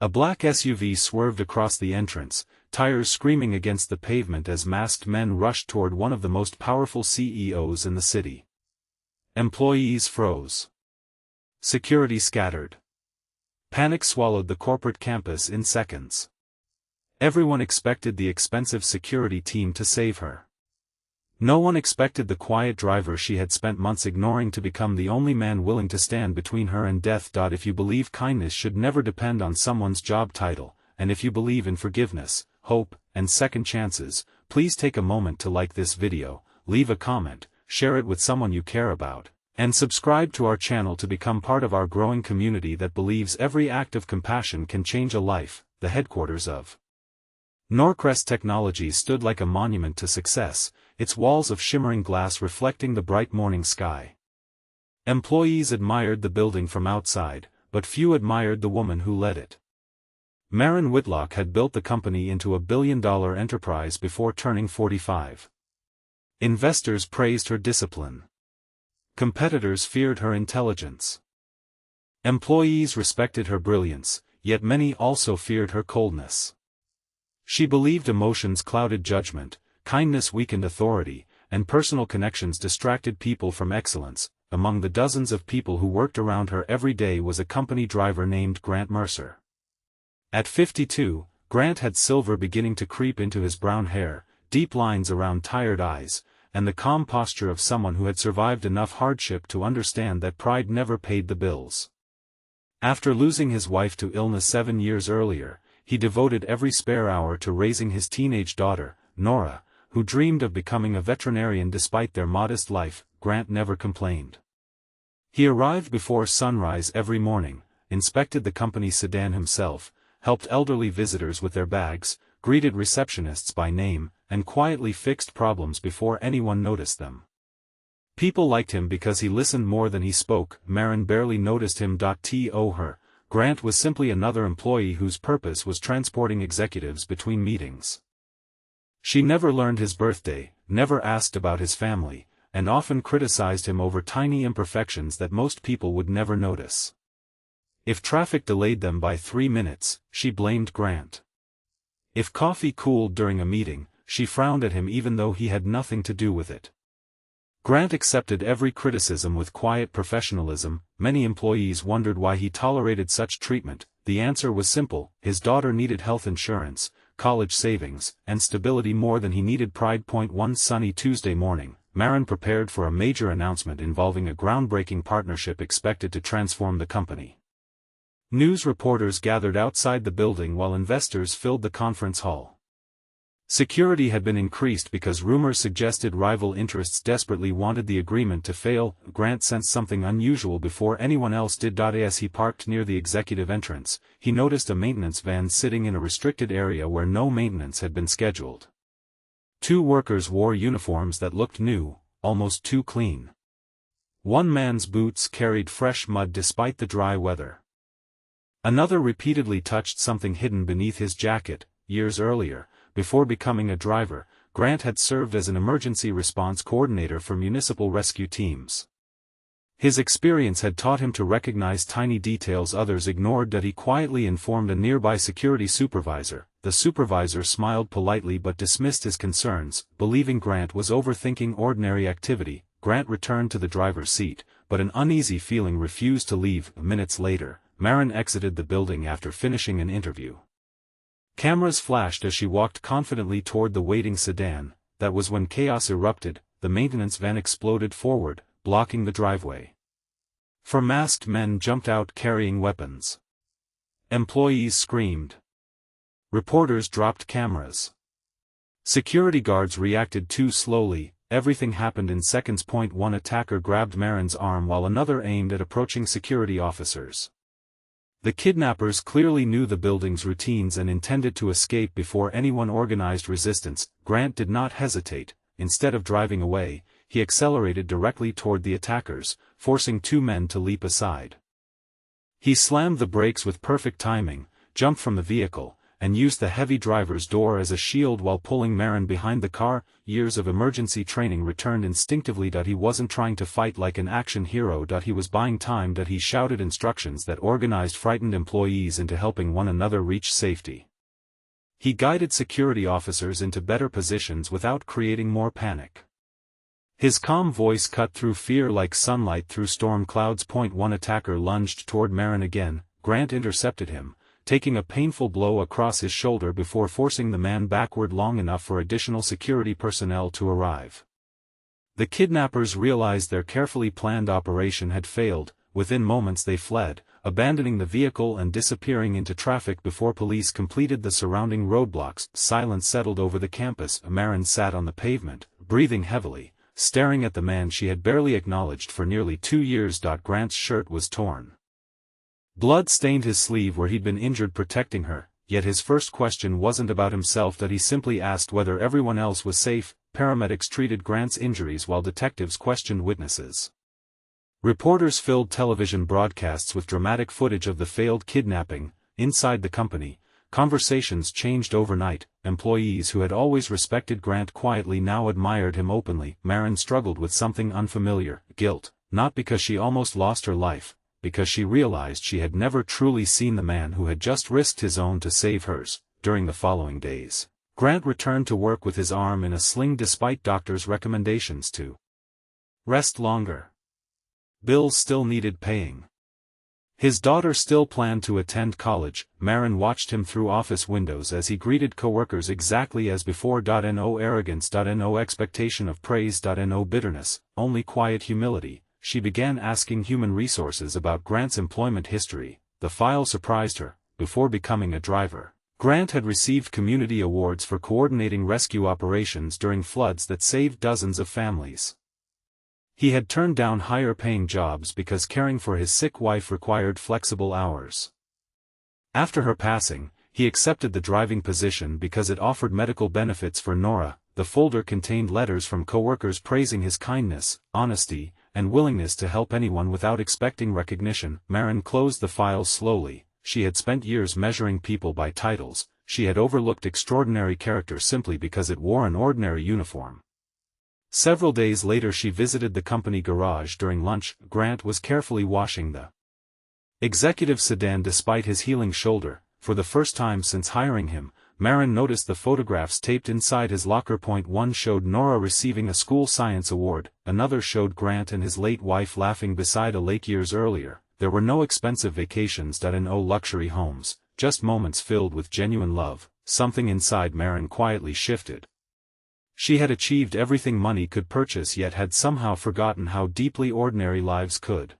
A black SUV swerved across the entrance, tires screaming against the pavement as masked men rushed toward one of the most powerful CEOs in the city. Employees froze. Security scattered. Panic swallowed the corporate campus in seconds. Everyone expected the expensive security team to save her. No one expected the quiet driver she had spent months ignoring to become the only man willing to stand between her and death. If you believe kindness should never depend on someone's job title, and if you believe in forgiveness, hope, and second chances, please take a moment to like this video, leave a comment, share it with someone you care about, and subscribe to our channel to become part of our growing community that believes every act of compassion can change a life. The headquarters of Norcrest Technologies stood like a monument to success, its walls of shimmering glass reflecting the bright morning sky. Employees admired the building from outside, but few admired the woman who led it. Maren had built the company into a billion-dollar enterprise before turning 45. Investors praised her discipline. Competitors feared her intelligence. Employees respected her brilliance, yet many also feared her coldness. She believed emotions clouded judgment, kindness weakened authority, and personal connections distracted people from excellence. Among the dozens of people who worked around her every day was a company driver named Grant Mercer. At 52, Grant had silver beginning to creep into his brown hair, deep lines around tired eyes, and the calm posture of someone who had survived enough hardship to understand that pride never paid the bills. After losing his wife to illness 7 years earlier, he devoted every spare hour to raising his teenage daughter, Nora, who dreamed of becoming a veterinarian. Despite their modest life, Grant never complained. He arrived before sunrise every morning, inspected the company sedan himself, helped elderly visitors with their bags, greeted receptionists by name, and quietly fixed problems before anyone noticed them. People liked him because he listened more than he spoke. Maren barely noticed him. To her, Grant was simply another employee whose purpose was transporting executives between meetings. She never learned his birthday, never asked about his family, and often criticized him over tiny imperfections that most people would never notice. If traffic delayed them by 3 minutes, she blamed Grant. If coffee cooled during a meeting, she frowned at him even though he had nothing to do with it. Grant accepted every criticism with quiet professionalism. Many employees wondered why he tolerated such treatment. The answer was simple: his daughter needed health insurance, college savings, and stability more than he needed pride. One sunny Tuesday morning, Maren prepared for a major announcement involving a groundbreaking partnership expected to transform the company. News reporters gathered outside the building while investors filled the conference hall. Security had been increased because rumors suggested rival interests desperately wanted the agreement to fail. Grant sensed something unusual before anyone else did. As he parked near the executive entrance, he noticed a maintenance van sitting in a restricted area where no maintenance had been scheduled. 2 workers wore uniforms that looked new, almost too clean. One man's boots carried fresh mud despite the dry weather. Another repeatedly touched something hidden beneath his jacket. Years earlier, before becoming a driver, Grant had served as an emergency response coordinator for municipal rescue teams. His experience had taught him to recognize tiny details others ignored. He quietly informed a nearby security supervisor. The supervisor smiled politely but dismissed his concerns, believing Grant was overthinking ordinary activity. Grant returned to the driver's seat, but an uneasy feeling refused to leave. Minutes later, Maren exited the building after finishing an interview. Cameras flashed as she walked confidently toward the waiting sedan. That was when chaos erupted. The maintenance van exploded forward, blocking the driveway. 4 masked men jumped out carrying weapons. Employees screamed. Reporters dropped cameras. Security guards reacted too slowly. Everything happened in seconds. One attacker grabbed Maren's arm while another aimed at approaching security officers. The kidnappers clearly knew the building's routines and intended to escape before anyone organized resistance. Grant did not hesitate. Instead of driving away, he accelerated directly toward the attackers, forcing 2 men to leap aside. He slammed the brakes with perfect timing, jumped from the vehicle, and used the heavy driver's door as a shield while pulling Maren behind the car. Years of emergency training returned instinctively. He wasn't trying to fight like an action hero. He was buying time. He shouted instructions that organized frightened employees into helping one another reach safety. He guided security officers into better positions without creating more panic. His calm voice cut through fear like sunlight through storm clouds. One attacker lunged toward Maren again. Grant intercepted him, taking a painful blow across his shoulder before forcing the man backward long enough for additional security personnel to arrive. The kidnappers realized their carefully planned operation had failed. Within moments they fled, abandoning the vehicle and disappearing into traffic before police completed the surrounding roadblocks. Silence settled over the campus. Maren sat on the pavement, breathing heavily, staring at the man she had barely acknowledged for nearly 2 years. Grant's shirt was torn. Blood stained his sleeve where he'd been injured protecting her, yet his first question wasn't about himself. He simply asked whether everyone else was safe. Paramedics treated Grant's injuries while detectives questioned witnesses. Reporters filled television broadcasts with dramatic footage of the failed kidnapping. Inside the company, conversations changed overnight. Employees who had always respected Grant quietly now admired him openly. Maren struggled with something unfamiliar, guilt, not because she almost lost her life, because she realized she had never truly seen the man who had just risked his own to save hers. During the following days, Grant returned to work with his arm in a sling despite doctors' recommendations to rest longer. Bills still needed paying. His daughter still planned to attend college. Maren watched him through office windows as he greeted coworkers exactly as before. No arrogance, no expectation of praise, no bitterness, only quiet humility. She began asking human resources about Grant's employment history. The file surprised her. Before becoming a driver, Grant had received community awards for coordinating rescue operations during floods that saved dozens of families. He had turned down higher-paying jobs because caring for his sick wife required flexible hours. After her passing, he accepted the driving position because it offered medical benefits for Nora. The folder contained letters from coworkers praising his kindness, honesty, and willingness to help anyone without expecting recognition. Maren closed the files slowly. She had spent years measuring people by titles. She had overlooked extraordinary character simply because it wore an ordinary uniform. Several days later she visited the company garage during lunch. Grant was carefully washing the executive sedan despite his healing shoulder. For the first time since hiring him, Maren noticed the photographs taped inside his locker. One showed Nora receiving a school science award, another showed Grant and his late wife laughing beside a lake years earlier. There were no expensive vacations, no luxury homes, just moments filled with genuine love. Something inside Maren quietly shifted. She had achieved everything money could purchase yet had somehow forgotten how deeply ordinary lives could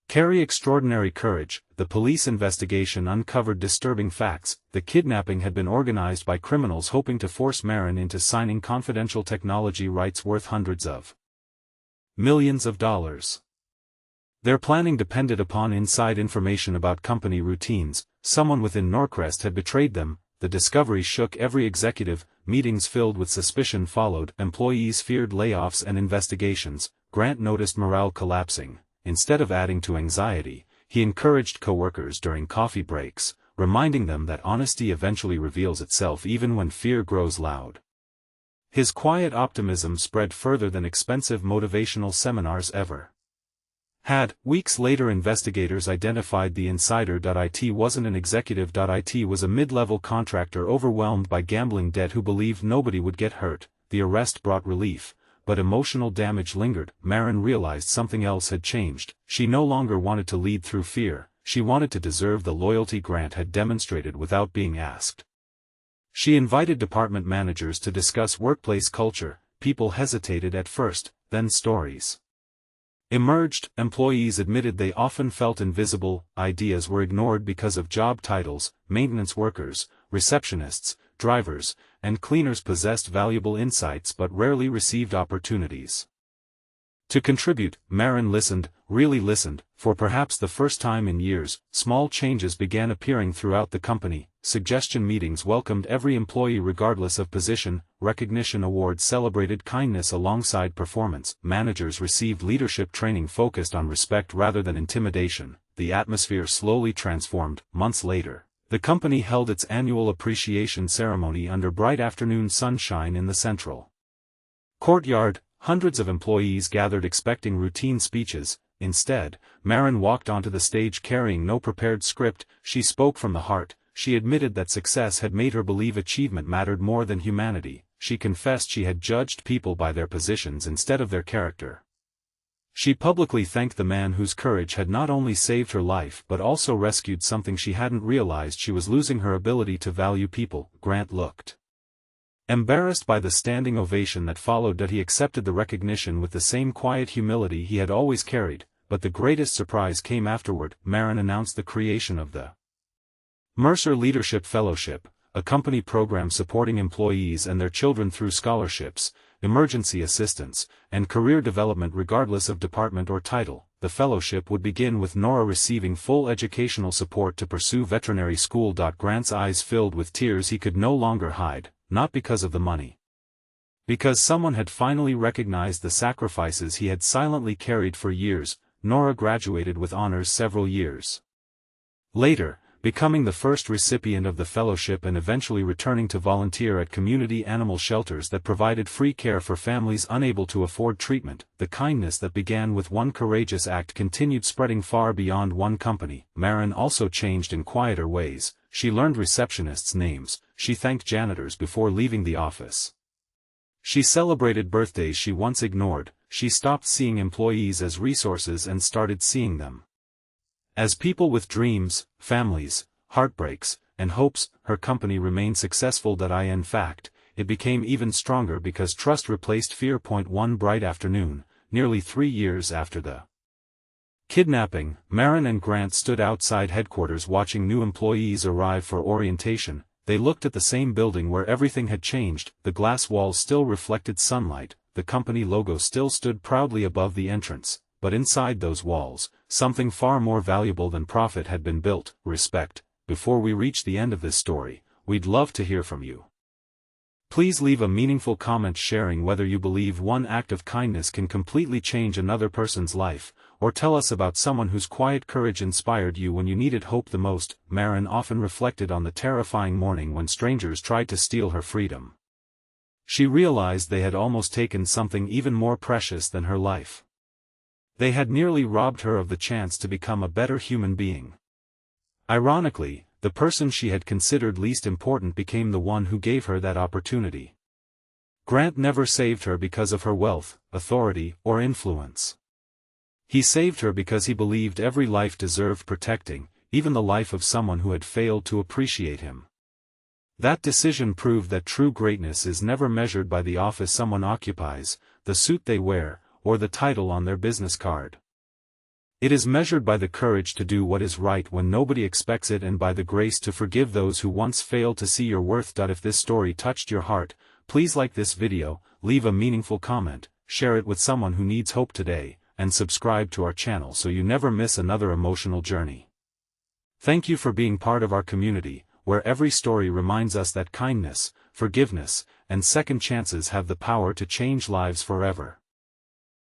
carry extraordinary courage. The police investigation uncovered disturbing facts. The kidnapping had been organized by criminals hoping to force Maren into signing confidential technology rights worth hundreds of millions of dollars. Their planning depended upon inside information about company routines. Someone within Norcrest had betrayed them. The discovery shook every executive. Meetings filled with suspicion followed. Employees feared layoffs and investigations. Grant noticed morale collapsing. Instead of adding to anxiety, he encouraged coworkers during coffee breaks, reminding them that honesty eventually reveals itself even when fear grows loud. His quiet optimism spread further than expensive motivational seminars ever had. Weeks later investigators identified the insider. It wasn't an executive. It was a mid-level contractor overwhelmed by gambling debt who believed nobody would get hurt. The arrest brought relief, but emotional damage lingered. Maren realized something else had changed. She no longer wanted to lead through fear. She wanted to deserve the loyalty Grant had demonstrated without being asked. She invited department managers to discuss workplace culture. People hesitated at first, then stories emerged. Employees admitted they often felt invisible. Ideas were ignored because of job titles. Maintenance workers, receptionists, drivers, and cleaners possessed valuable insights but rarely received opportunities to contribute. Maren listened, really listened. For perhaps the first time in years, small changes began appearing throughout the company. Suggestion meetings welcomed every employee regardless of position. Recognition awards celebrated kindness alongside performance. Managers received leadership training focused on respect rather than intimidation. The atmosphere slowly transformed. Months later, The company held its annual appreciation ceremony under bright afternoon sunshine in the central courtyard. Hundreds of employees gathered expecting routine speeches. Instead, Maren walked onto the stage carrying no prepared script. She spoke from the heart. She admitted that success had made her believe achievement mattered more than humanity. She confessed she had judged people by their positions instead of their character. She publicly thanked the man whose courage had not only saved her life but also rescued something she hadn't realized she was losing: her ability to value people. Grant looked embarrassed by the standing ovation that followed, that he accepted the recognition with the same quiet humility he had always carried. But the greatest surprise came afterward. Maren announced the creation of the Mercer Leadership Fellowship, a company program supporting employees and their children through scholarships, emergency assistance, and career development regardless of department or title. The fellowship would begin with Nora receiving full educational support to pursue veterinary school. Grant's eyes filled with tears he could no longer hide, not because of the money. Because someone had finally recognized the sacrifices he had silently carried for years. Nora graduated with honors several years later, becoming the first recipient of the fellowship and eventually returning to volunteer at community animal shelters that provided free care for families unable to afford treatment. The kindness that began with one courageous act continued spreading far beyond one company. Maren also changed in quieter ways. She learned receptionists' names. She thanked janitors before leaving the office. She celebrated birthdays she once ignored. She stopped seeing employees as resources and started seeing them as people with dreams, families, heartbreaks, and hopes. Her company remained successful. In fact, it became even stronger because trust replaced fear. One bright afternoon, nearly 3 years after the kidnapping, Maren and Grant stood outside headquarters watching new employees arrive for orientation. They looked at the same building where everything had changed. The glass walls still reflected sunlight, the company logo still stood proudly above the entrance. But inside those walls, something far more valuable than profit had been built: respect. Before we reach the end of this story, we'd love to hear from you. Please leave a meaningful comment sharing whether you believe one act of kindness can completely change another person's life, or tell us about someone whose quiet courage inspired you when you needed hope the most. Maren often reflected on the terrifying morning when strangers tried to steal her freedom. She realized they had almost taken something even more precious than her life. They had nearly robbed her of the chance to become a better human being. Ironically, the person she had considered least important became the one who gave her that opportunity. Grant never saved her because of her wealth, authority, or influence. He saved her because he believed every life deserved protecting, even the life of someone who had failed to appreciate him. That decision proved that true greatness is never measured by the office someone occupies, the suit they wear, or the title on their business card. It is measured by the courage to do what is right when nobody expects it, and by the grace to forgive those who once failed to see your worth. If this story touched your heart, please like this video, leave a meaningful comment, share it with someone who needs hope today, and subscribe to our channel so you never miss another emotional journey. Thank you for being part of our community, where every story reminds us that kindness, forgiveness, and second chances have the power to change lives forever.